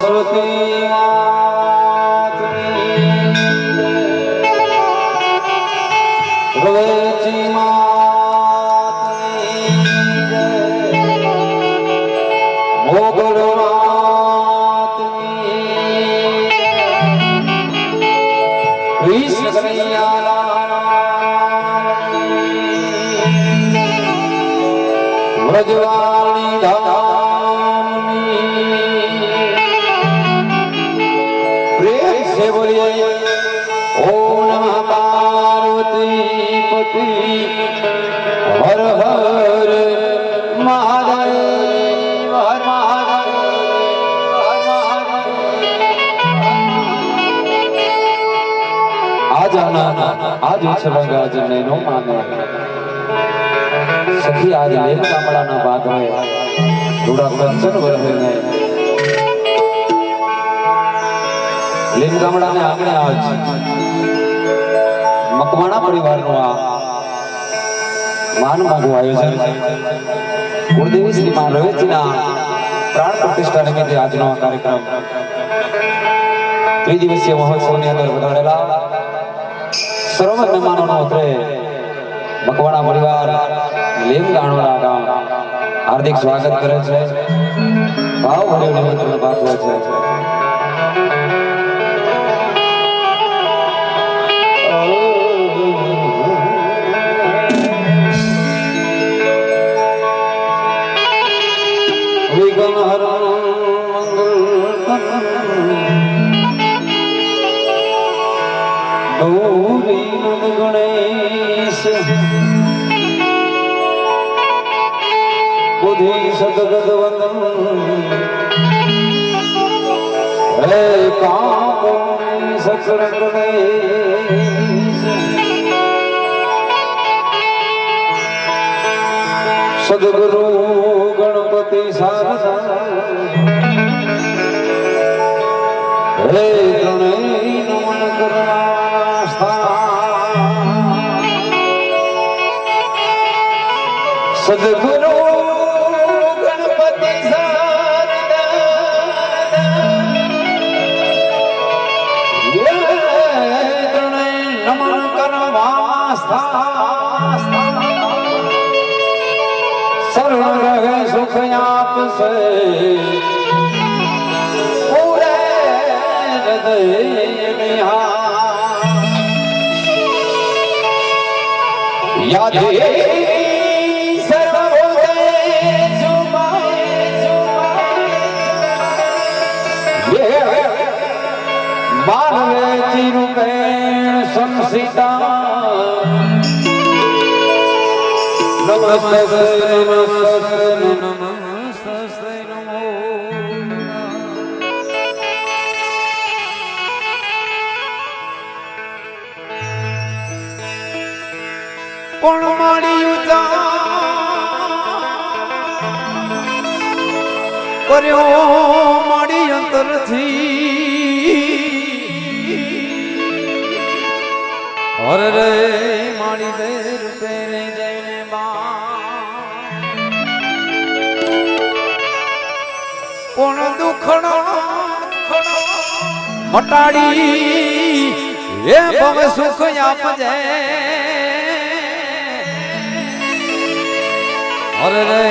सरस्वती रवेची मोगल कृष्ण कन्हैया व्रजवाणी धामनी प्रेम से बोलिए ओम नमः पार्वती पति हर हर महादेव हर आज आना आज छलंगा आज नैनो माने सखी आज लेन गामड़ा ना बात है थोड़ा कंचन वरहे ने लेन गामड़ा ने आंगणे आज मकवाणा परिवार नो आ मान मागो आयोजन कुलदेवी श्री मां रवेचीना प्राण प्रतिष्ठा निमित्ते આજનો કાર્યક્રમ ત્રિદિવસીય મહોત્સવની અંદર વધારેલા સર્વ મહેમાનોનો અત્રે મકવાણા પરિવાર લેમ ગાણોડા ગામ હાર્દિક સ્વાગત કરે છે ભાવભર્યું નિમંત્રણ પાઠવે છે વિઘ્ન હરણ મંગલ ગૌરી નંદ ગણેશ बुद्धि सदगद वंदन हे कामनी सकल गणेश सदगुरु गणपति शारदा हे गणेश नमन करनास्था सदगुरु शरण रहे सुख आप से पूरे हृदय याद मानवे चिरुपेण संसिता नमस्ते नमस्ते नमस्ते नमो कोण माड़िયું તા કર્યો માડી અંતરથી और रे माड़ी देर तेरे जैने कोण दुखड़ा मटाड़ी ये भव सुख आप जे और रे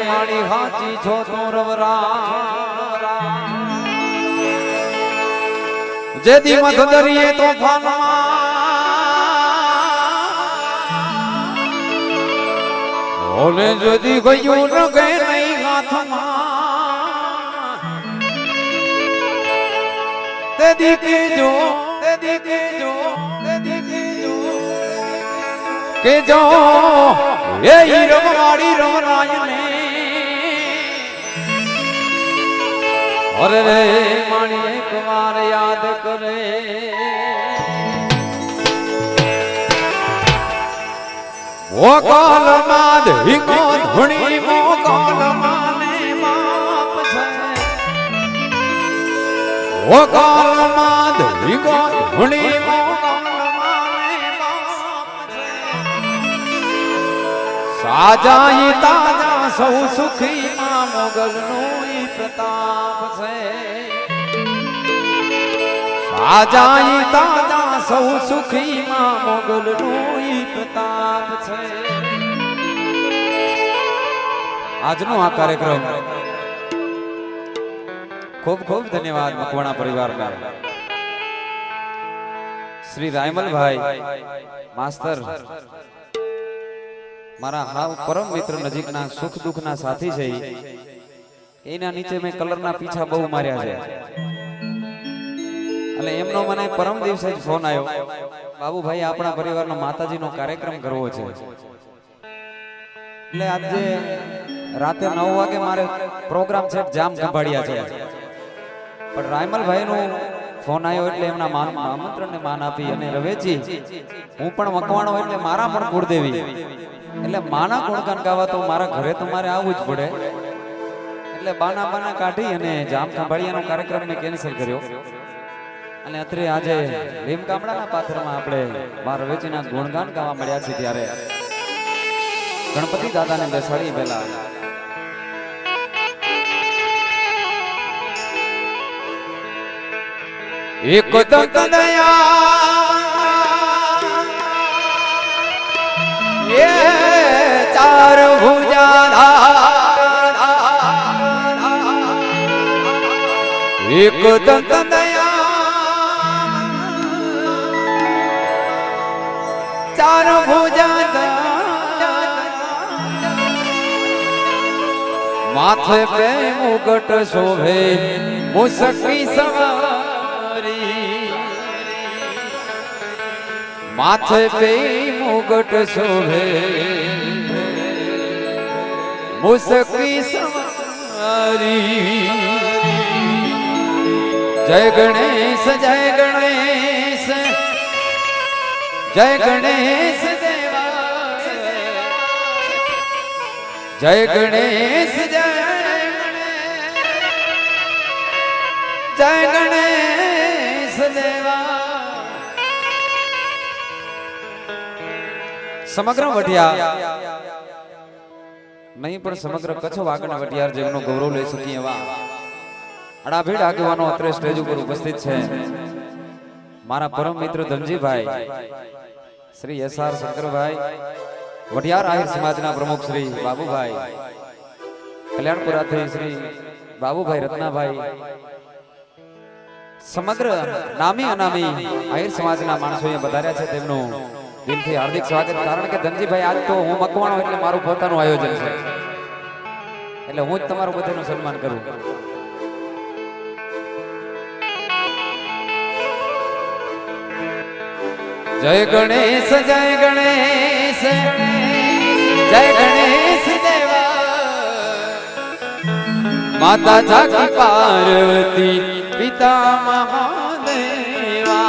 माड़ी हाची छो तो रवरा जेदी मत दरिए तूफान ओने जदी गयो न गए नहीं हाथमा तेदी के जो ये रमवाड़ी रमराज ने और रे माणी एक बार याद करे वो काल माद हिको धुनी मो काल माने बाप छे वो काल माद हिको धुनी मो काल माने बाप छे साजाई ताजा सौ सुखी मां मोगल नो प्रताप छे આજાઈ તાજા સૌ સુખી માં મોગલ નું પ્રતાપ છે. આજનો આ કાર્યક્રમ ખૂબ ખૂબ ધન્યવાદ મકવાણા પરિવારના શ્રી રાયમલભાઈ માસ્તર, મારા હાવ પરમ મિત્ર નજીકના સુખ દુઃખના સાથી છે. એના નીચે મેં કલરના પીછા બહુ માર્યા છે. એટલે એમનો મને પરમ દિવસે જ ફોન આવ્યો, બાબુભાઈ આપણા પરિવારનો માતાજીનો કાર્યક્રમ કરવો છે. એટલે આજે રાતે 9 વાગે મારે પ્રોગ્રામ છે જામ કંભાળિયા છે. પણ રાયમલભાઈ નો ફોન આવ્યો એટલે એમના આમંત્રણને માન આપી અને રવેજી હું પણ મકવાણો એટલે મારા પણ કુળદેવી એટલે માના ગુણગાન ગાવા તો મારા ઘરે તો મારે આવવું જ પડે. એટલે બાના કાઢી અને જામ કંભાળિયાનો કાર્યક્રમ મેં કેન્સલ કર્યો. અને અત્રે આજે લીમગામડાના પાથરમાં આપણે બાર રવેજીના ગુણગાન ગાવા મળ્યા છે. ત્યારે ગણપતિ દાદાને બેસાડી પહેલા એક દંત દયા એ ચાર ભુજા એક દંત દયા ચાર ભુજા માથે પે મુગટ શોભે મુસકી સવારી માથે પે મુગટ શોભે મુસકી સવારી જય ગણેશ જય ગણેશ જય ગણેશ દેવા જય ગણેશ જય જય ગણેશ દેવા. સમગ્ર વઢિયાર નહીં પણ સમગ્ર કચ્છ વાગડ વઢિયાર જેમનો ગૌરવ લઈ શકીએ એવા અડાભેડ આગેવાનો અત્રે સ્ટેજ ઉપર ઉપસ્થિત છે. મારા પરમ મિત્ર ધનજીભાઈ, શ્રી એસઆર શંકરભાઈ, વઢિયાર આહિર સમાજના પ્રમુખ શ્રી બાબુભાઈ, કલ્યાણપુરાથી શ્રી બાબુભાઈ રત્નાભાઈ, સમગ્ર નામી અનામી આહિર સમાજના માણસો અહીંયા પધાર્યા છે. તેમનું દિલથી હાર્દિક સ્વાગત. કારણ કે ધનજીભાઈ આજ તો હું મકવાણો એટલે મારું પોતાનું આયોજન છે એટલે હું જ તમારું બધાનું સન્માન કરું. જય ગણેશ જય ગણેશ જય ગણેશ દેવા માતા જાકી પાર્વતી પિતા મહાદેવા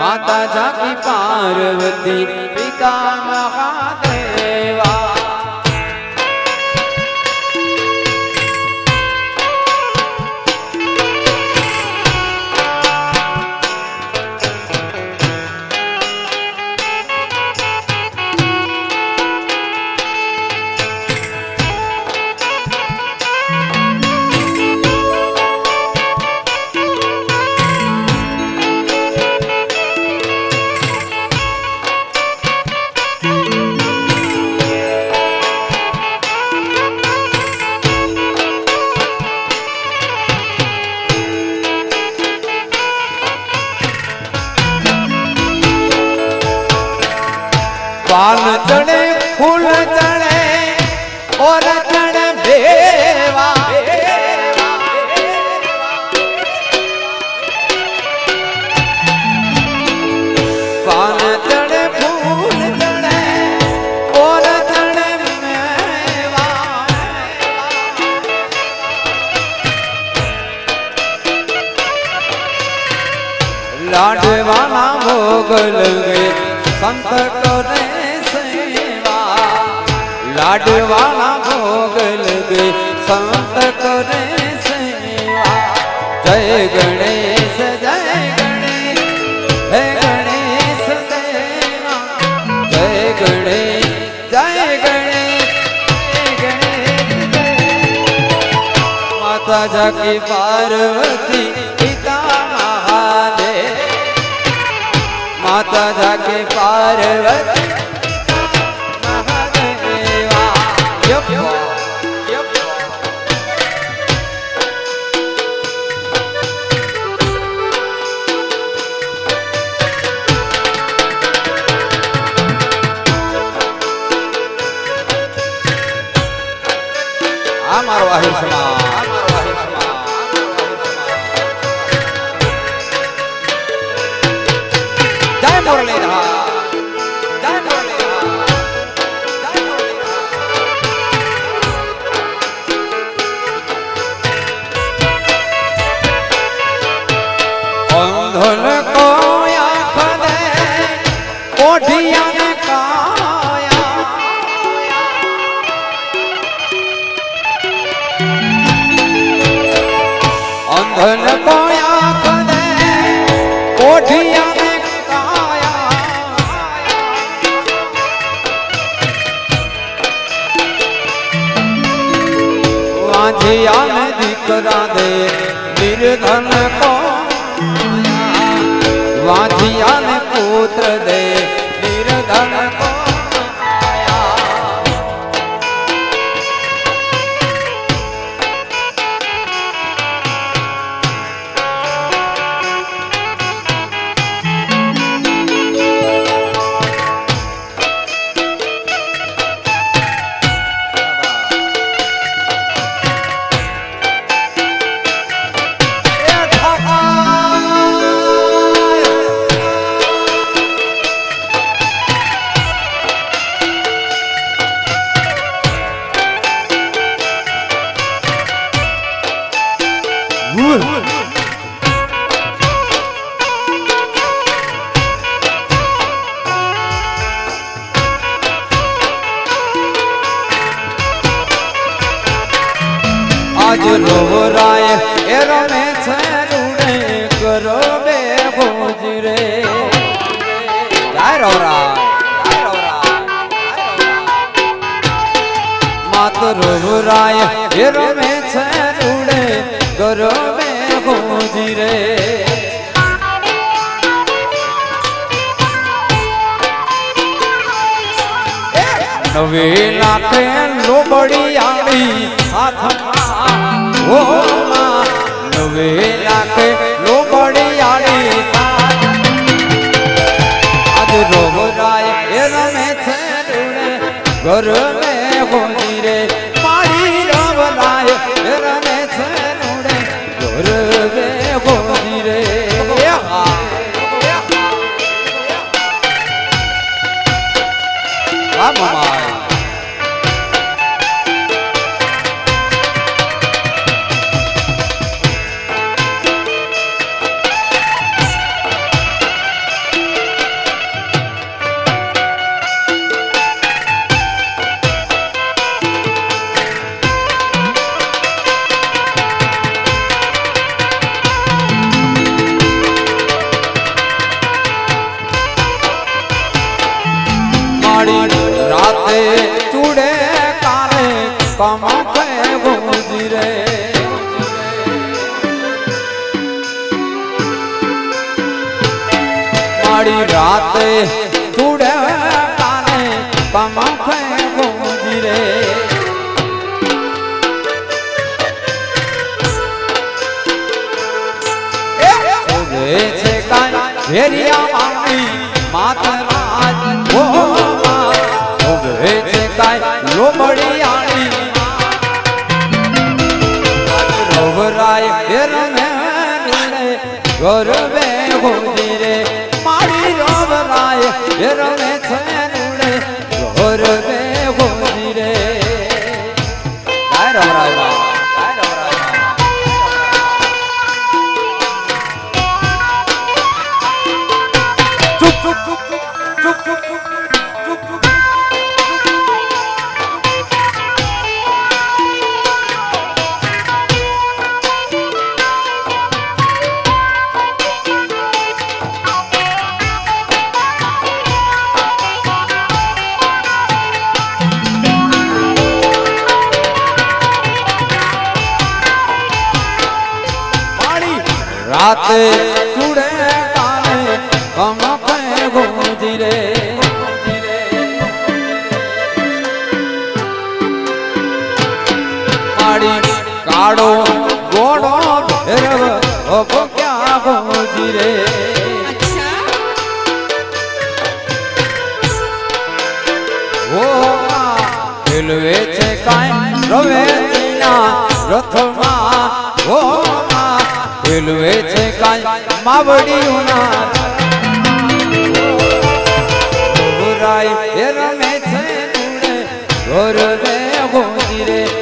માતા જાકી પાર્વતી પિતા મહાદેવા. पान चढ़े फूल चढ़े और चढ़े बेवा पान चढ़े फूल चढ़े और चढ़े मेवा लाडवाना भोग लगे संत करे लाडवाना भोग लगे संत करे सेवा. जय गणेश जय गणेश जय गणेश देवा जय गणेश जय गणेश जय गणेश देवा माता जाकी पार्वती पिता महादेव मुरलीधर जय मुरलीधर अंधन को आँख दे कोठिया ने काया अंधन को आँख दे कोठिया ने काया वांझिया ने दीकरा दे निर्धन को वांझिया ने पुत्र दे निर्धन को आज रोवराय एरो में छरूने करो बे भोजरे जय रोवराय मात रोवराय एरो में छरूने करो बे भोजरे नवे लाखे लोबड़ी आड़ी हाथ ओ मां नवे लाखे लोबड़ी आड़ी आज रोवराय एरमे छरूने घर में होनी रे मारी रोवराय एरमे छरूने घर में होनी रे मामा राते चूड़े काले कम पे गुजरे मारी राते चूड़े काले कम पे गुजरे छे कान भेरिया मांगी माता ओ लोमड़ी आड़ी रोवराय एरमे घर में होनी रे मारी रोवराय एरमे छरूने घर में होनी रे जय रोवराय बा जय रोवराय चुप चुप चुप चुप चुप चुप राते चूड़े काले कम पे गुजरे माड़ी काड़ो गोड़ो भैरव अब क्या गुजरे ओ दिलवे छे काई रवे ना रथमा ओ दिलवे छे काई मावड़ी उना ગોરાય એ રમે છે ઢોર રે ગોંજી રે